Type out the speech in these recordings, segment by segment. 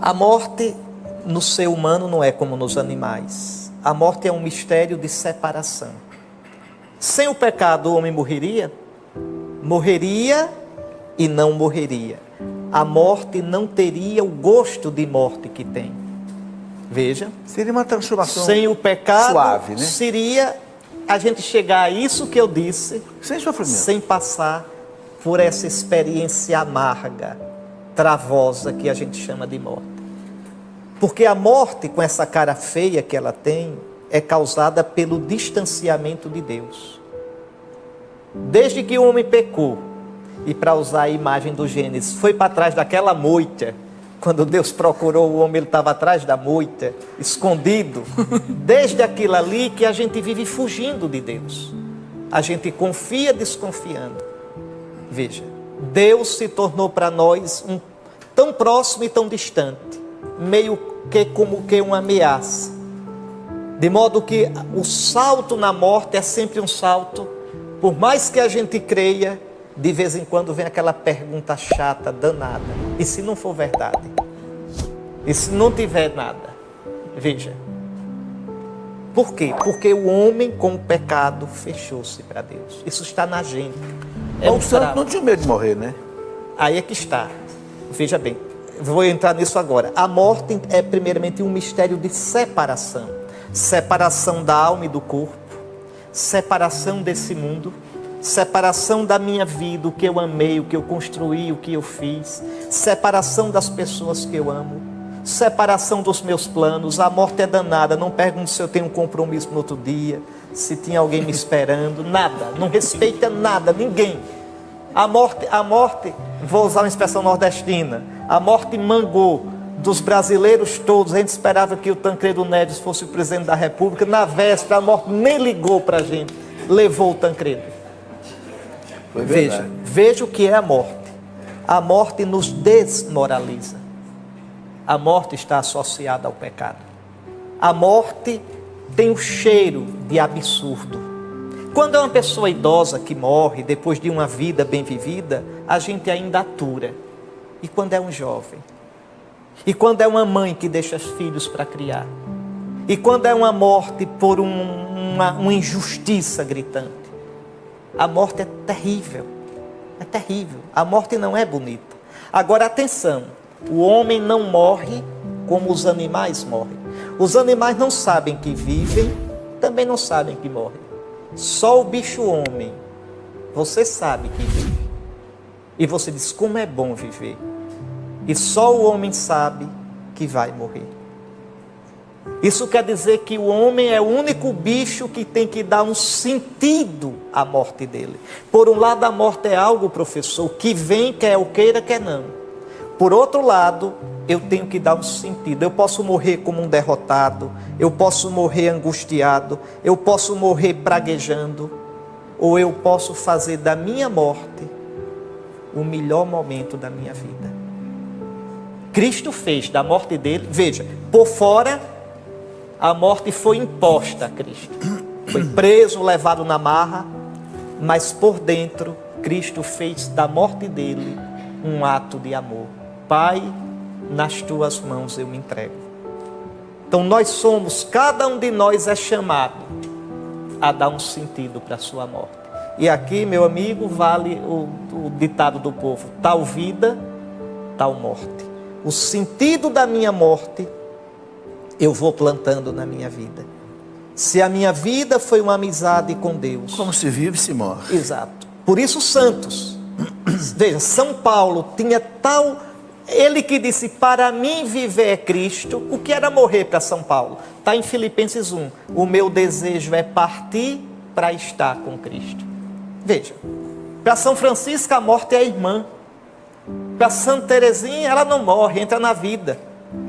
A morte no ser humano não é como nos animais. A morte é um mistério de separação. Sem o pecado o homem morreria? Morreria e não morreria. A morte não teria o gosto de morte que tem. Veja. Seria uma transformação sem o pecado, suave, né? Seria a gente chegar a isso que eu disse, sem sofrimento, sem passar por essa experiência amarga, travosa, que a gente chama de morte. Porque a morte, com essa cara feia que ela tem, é causada pelo distanciamento de Deus. Desde que o homem pecou, e para usar a imagem do Gênesis, foi para trás daquela moita, quando Deus procurou o homem, ele estava atrás da moita, escondido. Desde aquilo ali que a gente vive fugindo de Deus. A gente confia desconfiando. Veja, Deus se tornou para nós tão próximo e tão distante, meio que como que uma ameaça. De modo que o salto na morte é sempre um salto, por mais que a gente creia, de vez em quando vem aquela pergunta chata, danada. E se não for verdade? E se não tiver nada? Veja. Por quê? Porque o homem com o pecado fechou-se para Deus. Isso está na gente. O santo não tinha medo de morrer, né? Aí é que está. Veja bem, vou entrar nisso agora. A morte é primeiramente um mistério de separação. Separação da alma e do corpo. Separação desse mundo. Separação da minha vida, o que eu amei, o que eu construí, o que eu fiz. Separação das pessoas que eu amo. Separação dos meus planos. A morte é danada. Não pergunto se eu tenho um compromisso no outro dia, se tinha alguém me esperando. Nada. Não respeita nada, ninguém. A morte, vou usar uma expressão nordestina, a morte mangou dos brasileiros todos. A gente esperava que o Tancredo Neves fosse o presidente da República. Na véspera, a morte nem ligou para a gente. Levou o Tancredo. Veja o que é a morte. A morte nos desmoraliza. A morte está associada ao pecado. A morte tem o cheiro de absurdo. Quando é uma pessoa idosa que morre depois de uma vida bem vivida, a gente ainda atura. E quando é um jovem? E quando é uma mãe que deixa os filhos para criar? E quando é uma morte por uma injustiça gritante? A morte é terrível, é terrível. A morte não é bonita. Agora, atenção, o homem não morre como os animais morrem. Os animais não sabem que vivem, também não sabem que morrem. Só o bicho homem, você sabe que vive. E você diz, como é bom viver. E só o homem sabe que vai morrer. Isso quer dizer que o homem é o único bicho que tem que dar um sentido à morte dele. Por um lado, a morte é algo, professor, que vem, quer eu queira, quer não. Por outro lado, eu tenho que dar um sentido. Eu posso morrer como um derrotado, eu posso morrer angustiado, eu posso morrer praguejando, ou eu posso fazer da minha morte o melhor momento da minha vida. Cristo fez da morte dele, veja, por fora, a morte foi imposta a Cristo. Foi preso, levado na marra, mas por dentro, Cristo fez da morte dele um ato de amor. Pai, nas tuas mãos eu me entrego. Então nós somos, cada um de nós é chamado a dar um sentido para a sua morte. E aqui, meu amigo, vale o ditado do povo: tal vida, tal morte. O sentido da minha morte eu vou plantando na minha vida. Se a minha vida foi uma amizade com Deus, como se vive, se morre. Exato. Por isso santos. Veja, São Paulo tinha tal... Ele que disse, para mim viver é Cristo. O que era morrer para São Paulo? Está em Filipenses 1. O meu desejo é partir para estar com Cristo. Veja, para São Francisco a morte é a irmã. Para Santa Teresinha ela não morre, entra na vida.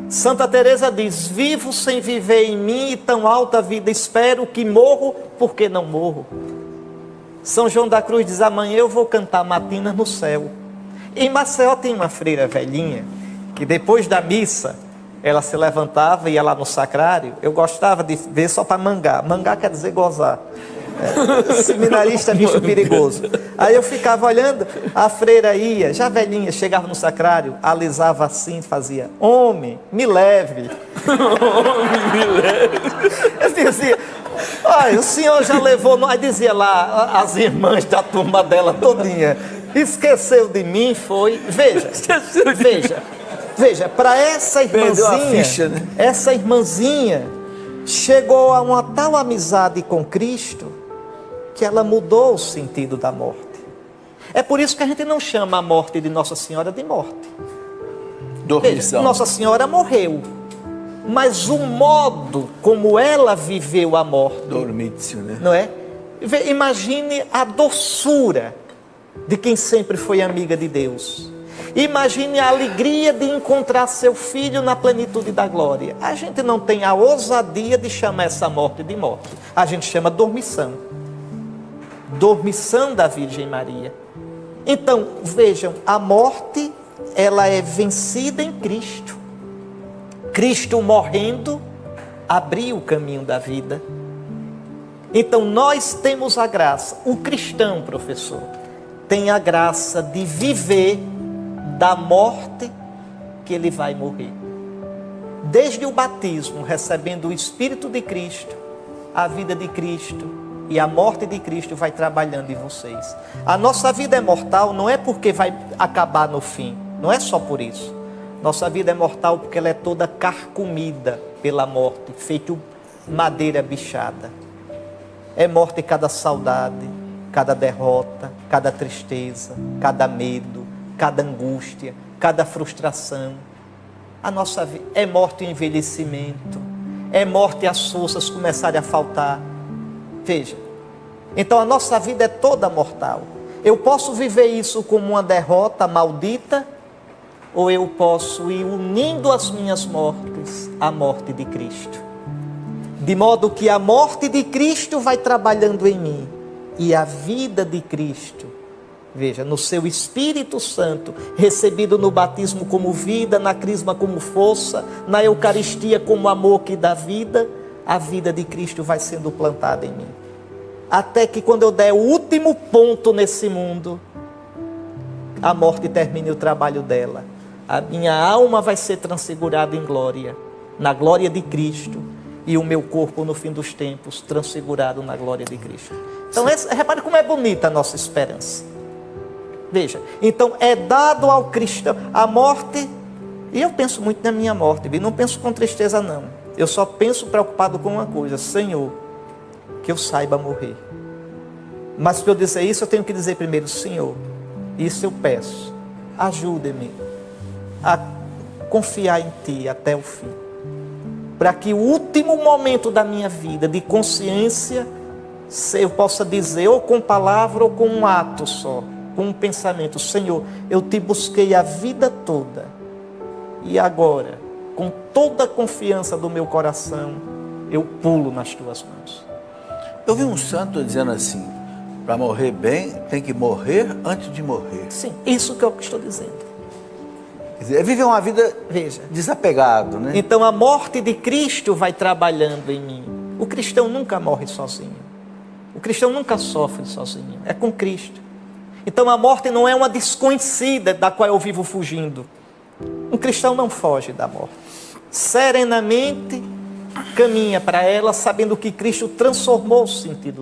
Santa Teresa diz, vivo sem viver em mim e tão alta vida espero que morro porque não morro. São João da Cruz diz, amanhã eu vou cantar matinas no céu. Em Maceió tem uma freira velhinha, que depois da missa, ela se levantava e ia lá no sacrário. Eu gostava de ver só para mangar. Mangar quer dizer gozar. Seminarista é bicho perigoso. Aí eu ficava olhando, a freira ia, já velhinha, chegava no sacrário, alisava assim, fazia: homem, me leve. Homem, me leve. Eu dizia: olha, o senhor já levou. Aí dizia lá, as irmãs da turma dela todinha: esqueceu de mim, foi. Veja, para essa Perdeu a irmãzinha, ficha, né? essa irmãzinha chegou a uma tal amizade com Cristo que ela mudou o sentido da morte. É por isso que a gente não chama a morte de Nossa Senhora de morte. Dormição. Nossa Senhora morreu, mas o modo como ela viveu a morte, Dormício, né? não é? Imagine a doçura de quem sempre foi amiga de Deus. Imagine a alegria de encontrar seu filho na plenitude da glória. A gente não tem a ousadia de chamar essa morte de morte. A gente chama dormição. Dormição da Virgem Maria. Então, vejam, a morte, ela é vencida em Cristo. Cristo morrendo, abriu o caminho da vida. Então, nós temos a graça, o cristão, professor, tem a graça de viver da morte que ele vai morrer. Desde o batismo, recebendo o Espírito de Cristo, a vida de Cristo e a morte de Cristo vai trabalhando em vocês. A nossa vida é mortal não é porque vai acabar no fim, não é só por isso. Nossa vida é mortal porque ela é toda carcomida pela morte, feito madeira bichada. É morte cada saudade, cada derrota, cada tristeza, cada medo, cada angústia, cada frustração. A nossa vida é morte o envelhecimento, é morte as forças começarem a faltar. Veja, então a nossa vida é toda mortal. Eu posso viver isso como uma derrota maldita, ou eu posso ir unindo as minhas mortes à morte de Cristo. De modo que a morte de Cristo vai trabalhando em mim e a vida de Cristo, veja, no seu Espírito Santo, recebido no batismo como vida, na crisma como força, na Eucaristia como amor que dá vida, a vida de Cristo vai sendo plantada em mim. Até que quando eu der o último ponto nesse mundo, a morte termine o trabalho dela. A minha alma vai ser transfigurada em glória, na glória de Cristo, e o meu corpo no fim dos tempos transfigurado na glória de Cristo. Então, repare como é bonita a nossa esperança. Veja, então é dado ao cristão a morte, e eu penso muito na minha morte, não penso com tristeza não. Eu só penso preocupado com uma coisa: Senhor, que eu saiba morrer. Mas para eu dizer isso, eu tenho que dizer primeiro: Senhor, isso eu peço, ajude-me a confiar em Ti até o fim, para que o último momento da minha vida de consciência eu possa dizer, ou com palavra ou com um ato só, com um pensamento: Senhor, eu Te busquei a vida toda, e agora, com toda a confiança do meu coração, eu pulo nas Tuas mãos. Eu vi um santo dizendo assim: para morrer bem, tem que morrer antes de morrer. Sim, isso que eu estou dizendo. Quer dizer, é viver uma vida, Veja, desapegado, né? então a morte de Cristo vai trabalhando em mim. O cristão nunca morre sozinho. O cristão nunca sofre sozinho. É com Cristo. Então a morte não é uma desconhecida da qual eu vivo fugindo. Um cristão não foge da morte. Serenamente caminha para ela, sabendo que Cristo transformou o sentido dela.